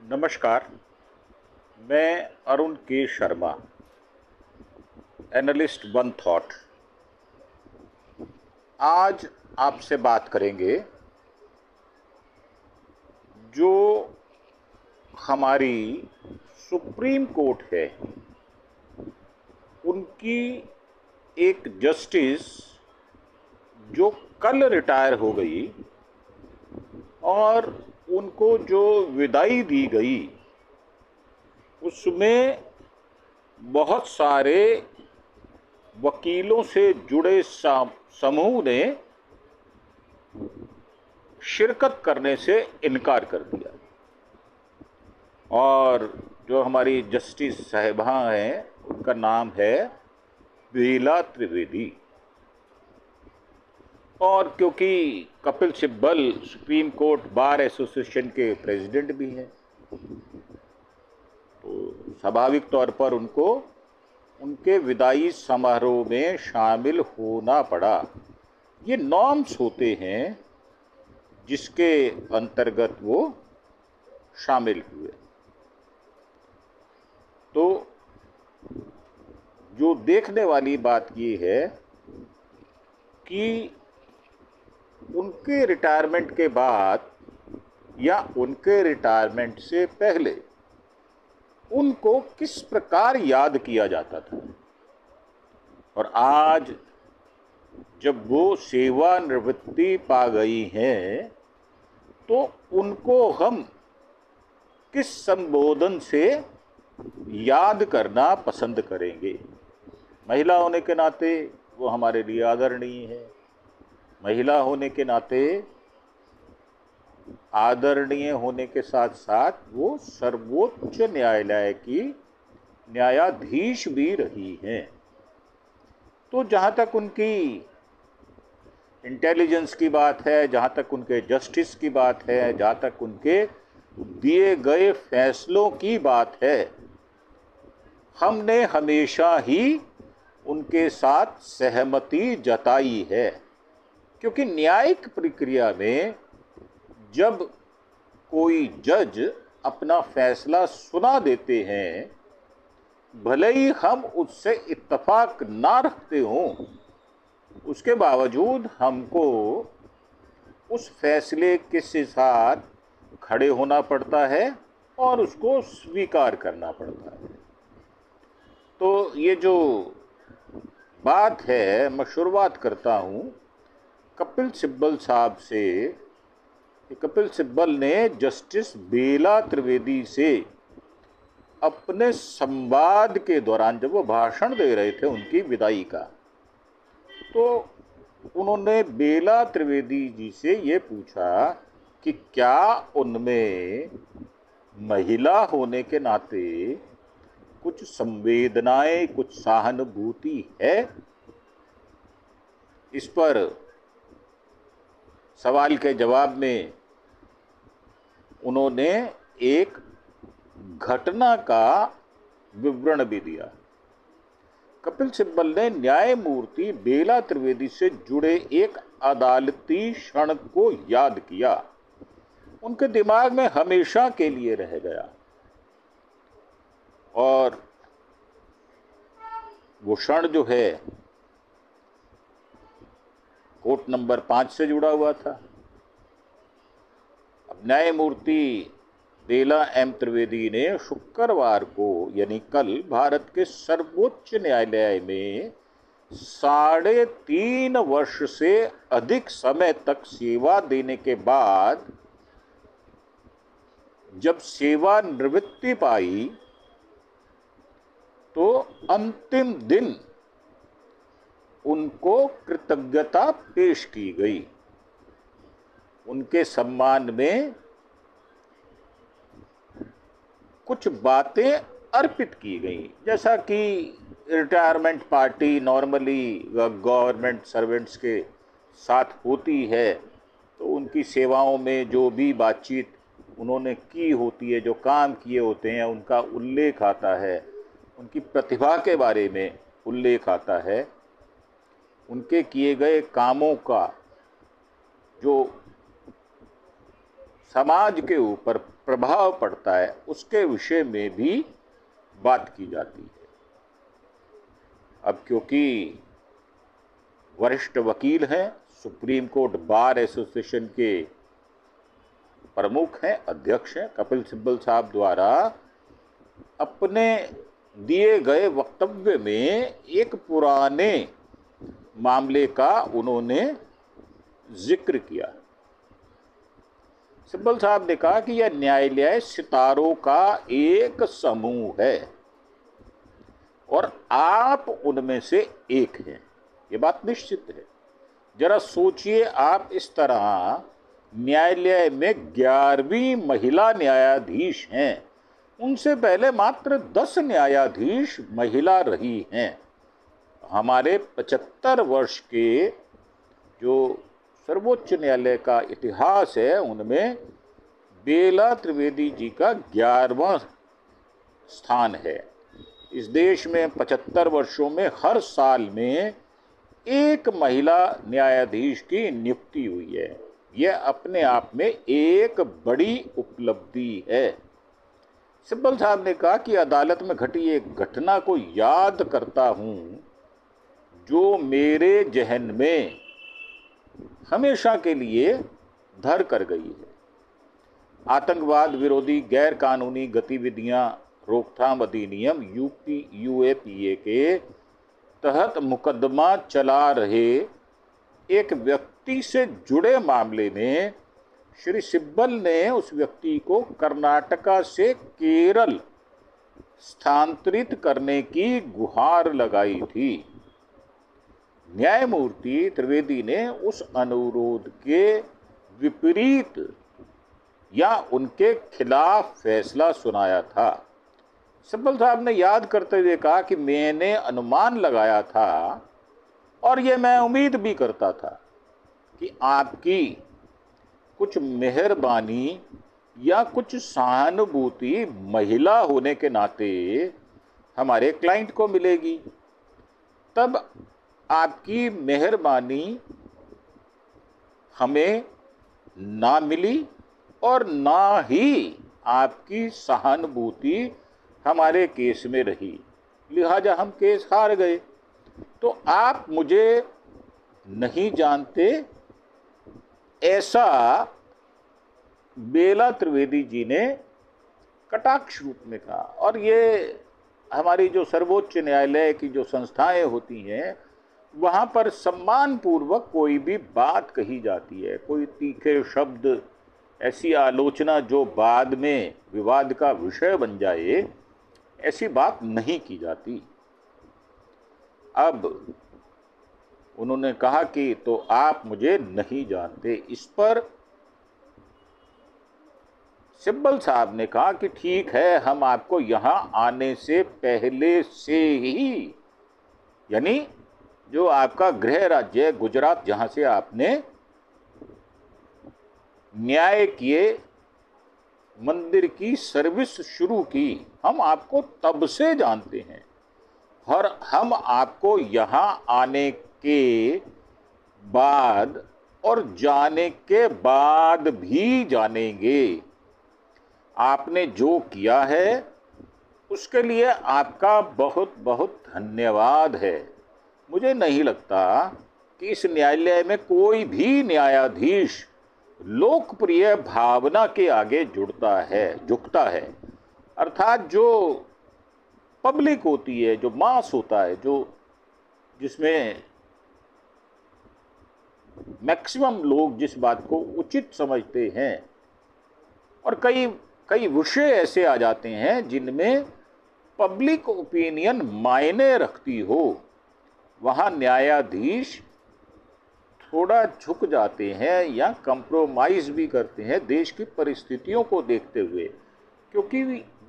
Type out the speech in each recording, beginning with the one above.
नमस्कार। मैं अरुण के शर्मा, एनालिस्ट वन थॉट। आज आपसे बात करेंगे जो हमारी सुप्रीम कोर्ट है उनकी एक जस्टिस जो कल रिटायर हो गई और उनको जो विदाई दी गई उसमें बहुत सारे वकीलों से जुड़े समूह ने शिरकत करने से इनकार कर दिया। और जो हमारी जस्टिस साहिबा हैं उनका नाम है बेला त्रिवेदी। और क्योंकि Kapil Sibal supreme court bar association के प्रेसिडेंट भी हैं तो स्वाभाविक तौर पर उनको उनके विदाई समारोह में शामिल होना पड़ा। ये नॉर्म्स होते हैं जिसके अंतर्गत वो शामिल हुए। तो जो देखने वाली बात ये है कि उनके रिटायरमेंट के बाद या उनके रिटायरमेंट से पहले उनको किस प्रकार याद किया जाता था, और आज जब वो सेवानिवृत्ति पा गई हैं तो उनको हम किस संबोधन से याद करना पसंद करेंगे। महिला होने के नाते वो हमारे लिए आदरणीय है। महिला होने के नाते आदरणीय होने के साथ साथ वो सर्वोच्च न्यायालय की न्यायाधीश भी रही हैं। तो जहाँ तक उनकी इंटेलिजेंस की बात है, जहाँ तक उनके जस्टिस की बात है, जहाँ तक उनके दिए गए फैसलों की बात है, हमने हमेशा ही उनके साथ सहमति जताई है। क्योंकि न्यायिक प्रक्रिया में जब कोई जज अपना फैसला सुना देते हैं, भले ही हम उससे इत्तेफाक ना रखते हों, उसके बावजूद हमको उस फैसले के साथ खड़े होना पड़ता है और उसको स्वीकार करना पड़ता है। तो ये जो बात है, मैं शुरुआत करता हूँ कपिल सिब्बल साहब से। कपिल सिब्बल ने जस्टिस बेला त्रिवेदी से अपने संवाद के दौरान, जब वो भाषण दे रहे थे उनकी विदाई का, तो उन्होंने बेला त्रिवेदी जी से ये पूछा कि क्या उनमें महिला होने के नाते कुछ संवेदनाएं, कुछ सहानुभूति है। इस पर सवाल के जवाब में उन्होंने एक घटना का विवरण भी दिया। कपिल सिब्बल ने न्यायमूर्ति बेला त्रिवेदी से जुड़े एक अदालती क्षण को याद किया, उनके दिमाग में हमेशा के लिए रह गया। और वो क्षण जो है कोर्ट नंबर 5 से जुड़ा हुआ था। अब न्यायमूर्ति बेला एम त्रिवेदी ने शुक्रवार को, यानी कल, भारत के सर्वोच्च न्यायालय में 3.5 वर्ष से अधिक समय तक सेवा देने के बाद जब सेवानिवृत्ति पाई तो अंतिम दिन उनको कृतज्ञता पेश की गई। उनके सम्मान में कुछ बातें अर्पित की गई। जैसा कि retirement party normally government servants के साथ होती है, तो उनकी सेवाओं में जो भी बातचीत उन्होंने की होती है, जो काम किए होते हैं, उनका उल्लेख आता है, उनकी प्रतिभा के बारे में उल्लेख आता है, उनके किए गए कामों का जो समाज के ऊपर प्रभाव पड़ता है, उसके विषय में भी बात की जाती है। अब क्योंकि वरिष्ठ वकील हैं, सुप्रीम कोर्ट बार एसोसिएशन के प्रमुख हैं, अध्यक्ष हैं, कपिल सिब्बल साहब द्वारा अपने दिए गए वक्तव्य में एक पुराने मामले का उन्होंने जिक्र किया। सिब्बल साहब ने कहा कि यह न्यायालय सितारों का एक समूह है और आप उनमें से एक हैं। ये बात निश्चित है। जरा सोचिए, आप इस तरह न्यायालय में 11वीं महिला न्यायाधीश हैं, उनसे पहले मात्र 10 न्यायाधीश महिला रही हैं। हमारे 75 वर्ष के जो सर्वोच्च न्यायालय का इतिहास है, उनमें बेला त्रिवेदी जी का 11वां स्थान है। इस देश में 75 वर्षों में हर साल में एक महिला न्यायाधीश की नियुक्ति हुई है। यह अपने आप में एक बड़ी उपलब्धि है। सिब्बल साहब ने कहा कि अदालत में घटी एक घटना को याद करता हूं जो मेरे जहन में हमेशा के लिए धर कर गई है। आतंकवाद विरोधी गैर कानूनी गतिविधियां रोकथाम अधिनियम यूएपीए के तहत मुकदमा चला रहे एक व्यक्ति से जुड़े मामले में श्री सिब्बल ने उस व्यक्ति को कर्नाटका से केरल स्थानांतरित करने की गुहार लगाई थी। न्यायमूर्ति त्रिवेदी ने उस अनुरोध के विपरीत या उनके खिलाफ फैसला सुनाया था। सिब्बल साहब ने याद करते हुए कहा कि मैंने अनुमान लगाया था और ये मैं उम्मीद भी करता था कि आपकी कुछ मेहरबानी या कुछ सहानुभूति महिला होने के नाते हमारे क्लाइंट को मिलेगी। तब आपकी मेहरबानी हमें ना मिली और ना ही आपकी सहानुभूति हमारे केस में रही, लिहाजा हम केस हार गए। तो आप मुझे नहीं जानते, ऐसा बेला त्रिवेदी जी ने कटाक्ष रूप में कहा। और ये हमारी जो सर्वोच्च न्यायालय की जो संस्थाएं होती हैं, वहाँ पर सम्मानपूर्वक कोई भी बात कही जाती है, कोई तीखे शब्द, ऐसी आलोचना जो बाद में विवाद का विषय बन जाए, ऐसी बात नहीं की जाती। अब उन्होंने कहा कि तो आप मुझे नहीं जानते। इस पर सिब्बल साहब ने कहा कि ठीक है, हम आपको यहां आने से पहले से ही, यानी जो आपका गृह राज्य है गुजरात, जहां से आपने न्याय किए मंदिर की सर्विस शुरू की, हम आपको तब से जानते हैं और हम आपको यहाँ आने के बाद और जाने के बाद भी जानेंगे। आपने जो किया है उसके लिए आपका बहुत बहुत धन्यवाद है। मुझे नहीं लगता कि इस न्यायालय में कोई भी न्यायाधीश लोकप्रिय भावना के आगे झुकता है। अर्थात जो पब्लिक होती है, जो मास होता है, जो जिसमें मैक्सिमम लोग जिस बात को उचित समझते हैं, और कई विषय ऐसे आ जाते हैं जिनमें पब्लिक ओपिनियन मायने रखती हो, वहाँ न्यायाधीश थोड़ा झुक जाते हैं या कंप्रोमाइज भी करते हैं देश की परिस्थितियों को देखते हुए, क्योंकि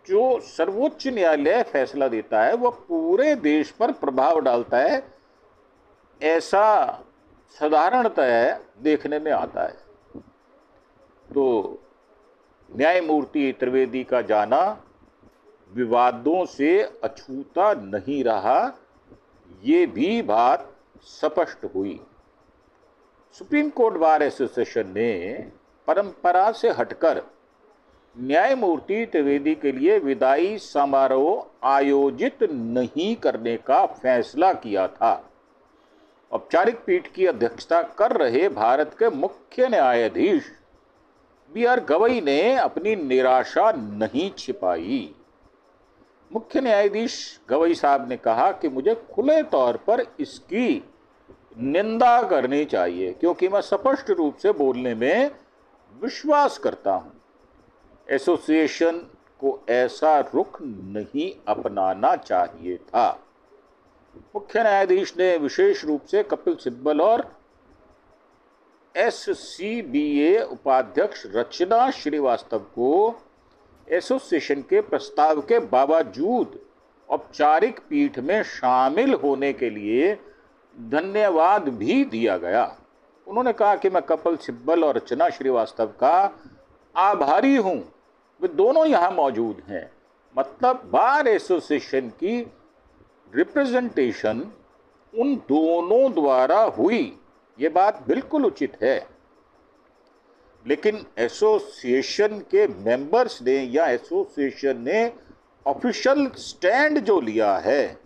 जो सर्वोच्च न्यायालय फैसला देता है वह पूरे देश पर प्रभाव डालता है, ऐसा साधारणतः देखने में आता है। तो न्यायमूर्ति त्रिवेदी का जाना विवादों से अछूता नहीं रहा, ये भी बात स्पष्ट हुई। सुप्रीम कोर्ट बार एसोसिएशन ने परंपरा से हटकर न्यायमूर्ति त्रिवेदी के लिए विदाई समारोह आयोजित नहीं करने का फैसला किया था। औपचारिक पीठ की अध्यक्षता कर रहे भारत के मुख्य न्यायाधीश बी.आर. गवई ने अपनी निराशा नहीं छिपाई। मुख्य न्यायाधीश गवई साहब ने कहा कि मुझे खुले तौर पर इसकी निंदा करनी चाहिए, क्योंकि मैं स्पष्ट रूप से बोलने में विश्वास करता हूं। एसोसिएशन को ऐसा रुख नहीं अपनाना चाहिए था। मुख्य न्यायाधीश ने विशेष रूप से कपिल सिब्बल और एससीबीए उपाध्यक्ष रचना श्रीवास्तव को एसोसिएशन के प्रस्ताव के बावजूद औपचारिक पीठ में शामिल होने के लिए धन्यवाद भी दिया गया। उन्होंने कहा कि मैं कपिल सिब्बल और रचना श्रीवास्तव का आभारी हूं, वे दोनों यहां मौजूद हैं। मतलब बार एसोसिएशन की रिप्रेजेंटेशन उन दोनों द्वारा हुई, ये बात बिल्कुल उचित है। लेकिन एसोसिएशन के मेंबर्स ने या एसोसिएशन ने ऑफिशियल स्टैंड जो लिया है,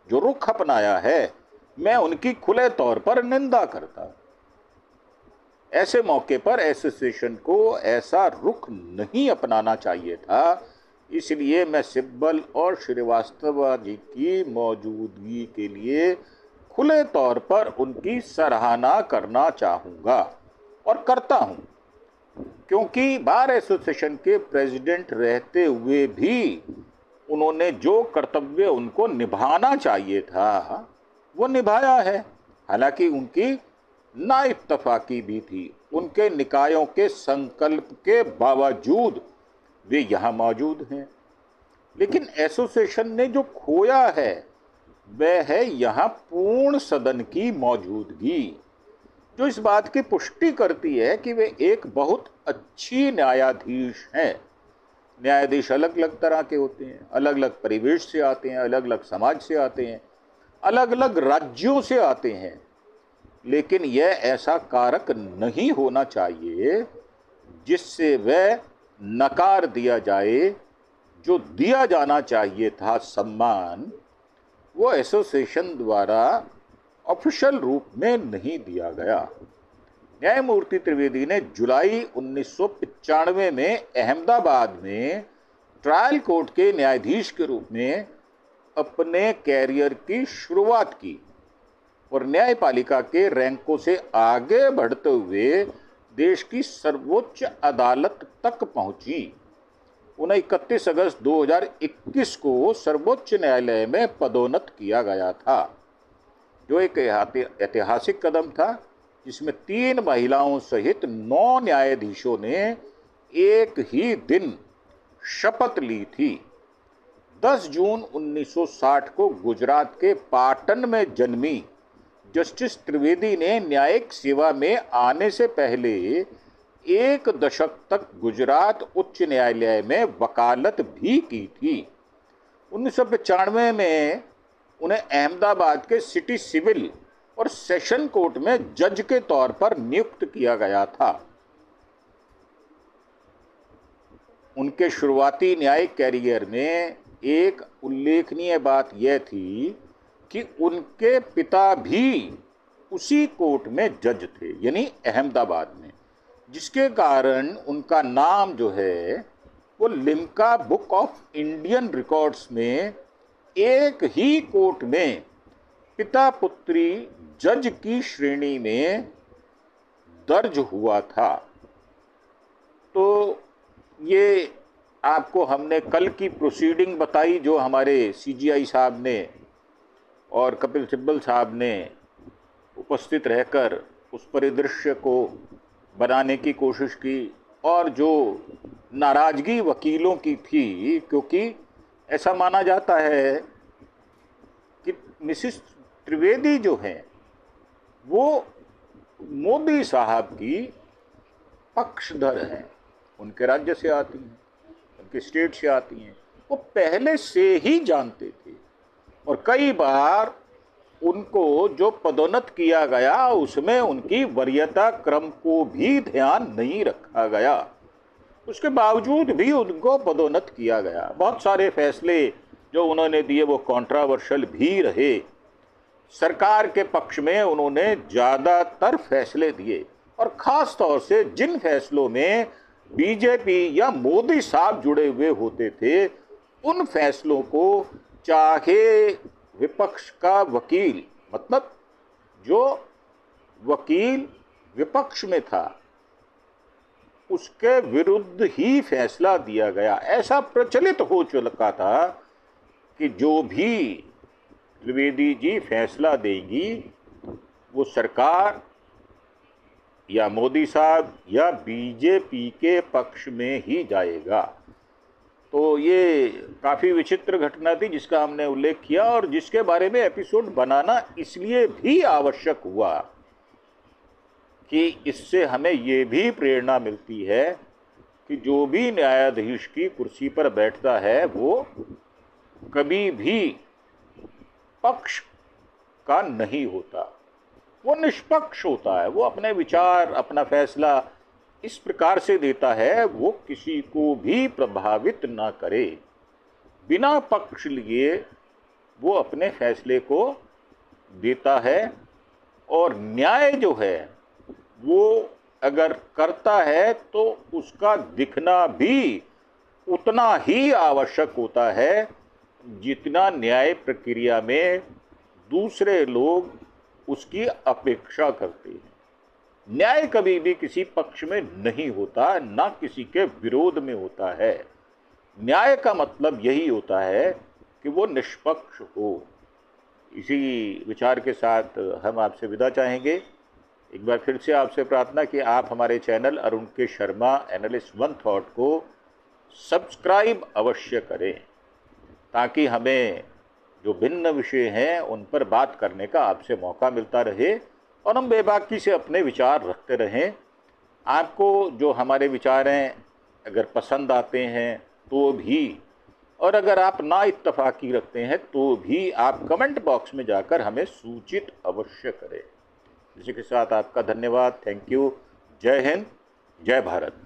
जो रुख अपनाया है, मैं उनकी खुले तौर पर निंदा करता हूं। ऐसे मौके पर एसोसिएशन को ऐसा रुख नहीं अपनाना चाहिए था। इसलिए मैं सिब्बल और श्रीवास्तव जी की मौजूदगी के लिए खुले तौर पर उनकी सराहना करना चाहूँगा और करता हूँ, क्योंकि बार एसोसिएशन के प्रेसिडेंट रहते हुए भी उन्होंने जो कर्तव्य उनको निभाना चाहिए था वो निभाया है। हालांकि उनकी नाइत्तफाकी भी थी, उनके निकायों के संकल्प के बावजूद वे यहाँ मौजूद हैं। लेकिन एसोसिएशन ने जो खोया है वह है यहाँ पूर्ण सदन की मौजूदगी, जो इस बात की पुष्टि करती है कि वे एक बहुत अच्छी न्यायाधीश हैं। न्यायाधीश अलग अलग तरह के होते हैं, अलग अलग परिवेश से आते हैं, अलग अलग समाज से आते हैं, अलग अलग राज्यों से आते हैं। लेकिन यह ऐसा कारक नहीं होना चाहिए जिससे वह नकार दिया जाए। जो दिया जाना चाहिए था सम्मान, वो एसोसिएशन द्वारा ऑफिशियल रूप में नहीं दिया गया। न्यायमूर्ति त्रिवेदी ने जुलाई 1995 में अहमदाबाद में ट्रायल कोर्ट के न्यायाधीश के रूप में अपने कैरियर की शुरुआत की और न्यायपालिका के रैंकों से आगे बढ़ते हुए देश की सर्वोच्च अदालत तक पहुंची। उन्हें 31 अगस्त 2021 को सर्वोच्च न्यायालय में पदोन्नत किया गया था, जो एक ऐतिहासिक कदम था, जिसमें 3 महिलाओं सहित 9 न्यायाधीशों ने एक ही दिन शपथ ली थी। 10 जून 1960 को गुजरात के पाटन में जन्मी जस्टिस त्रिवेदी ने न्यायिक सेवा में आने से पहले 1 दशक तक गुजरात उच्च न्यायालय में वकालत भी की थी। 1995 में उन्हें अहमदाबाद के सिटी सिविल और सेशन कोर्ट में जज के तौर पर नियुक्त किया गया था। उनके शुरुआती न्यायिक कैरियर में एक उल्लेखनीय बात यह थी कि उनके पिता भी उसी कोर्ट में जज थे, यानी अहमदाबाद में, जिसके कारण उनका नाम जो है वो Limca book of Indian records में एक ही कोर्ट में पिता पुत्री जज की श्रेणी में दर्ज हुआ था। तो ये आपको हमने कल की प्रोसीडिंग बताई, जो हमारे सीजीआई साहब ने और कपिल सिब्बल साहब ने उपस्थित रहकर उस परिदृश्य को बनाने की कोशिश की, और जो नाराज़गी वकीलों की थी, क्योंकि ऐसा माना जाता है कि मिसिस त्रिवेदी जो हैं वो मोदी साहब की पक्षधर हैं, उनके राज्य से आती हैं, उनके स्टेट से आती हैं, वो पहले से ही जानते थे और कई बार उनको जो पदोन्नत किया गया उसमें उनकी वरीयता क्रम को भी ध्यान नहीं रखा गया। उसके बावजूद भी उनको पदोन्नत किया गया। बहुत सारे फैसले जो उन्होंने दिए वो कंट्रोवर्शियल भी रहे। सरकार के पक्ष में उन्होंने ज़्यादातर फैसले दिए और ख़ास तौर से जिन फैसलों में बीजेपी या मोदी साहब जुड़े हुए होते थे उन फैसलों को चाहे विपक्ष का वकील, मतलब जो वकील विपक्ष में था, उसके विरुद्ध ही फैसला दिया गया। ऐसा प्रचलित हो चुका था कि जो भी त्रिवेदी जी फैसला देंगी वो सरकार या मोदी साहब या बीजेपी के पक्ष में ही जाएगा। तो ये काफ़ी विचित्र घटना थी जिसका हमने उल्लेख किया और जिसके बारे में एपिसोड बनाना इसलिए भी आवश्यक हुआ कि इससे हमें ये भी प्रेरणा मिलती है कि जो भी न्यायाधीश की कुर्सी पर बैठता है वो कभी भी पक्ष का नहीं होता, वो निष्पक्ष होता है। वो अपने विचार, अपना फैसला इस प्रकार से देता है वो किसी को भी प्रभावित ना करे। बिना पक्ष लिए वो अपने फैसले को देता है और न्याय जो है वो अगर करता है तो उसका दिखना भी उतना ही आवश्यक होता है जितना न्याय प्रक्रिया में दूसरे लोग उसकी अपेक्षा करते हैं। न्याय कभी भी किसी पक्ष में नहीं होता, ना किसी के विरोध में होता है। न्याय का मतलब यही होता है कि वो निष्पक्ष हो। इसी विचार के साथ हम आपसे विदा चाहेंगे। एक बार फिर से आपसे प्रार्थना कि आप हमारे चैनल अरुण के शर्मा एनालिस्ट वन थॉट को सब्सक्राइब अवश्य करें ताकि हमें जो भिन्न विषय हैं उन पर बात करने का आपसे मौका मिलता रहे और हम बेबाकी से अपने विचार रखते रहें। आपको जो हमारे विचार हैं अगर पसंद आते हैं तो भी, और अगर आप ना इत्तफाकी रखते हैं तो भी आप कमेंट बॉक्स में जाकर हमें सूचित अवश्य करें। इसी के साथ आपका धन्यवाद। Thank you. जय हिंद, जय भारत।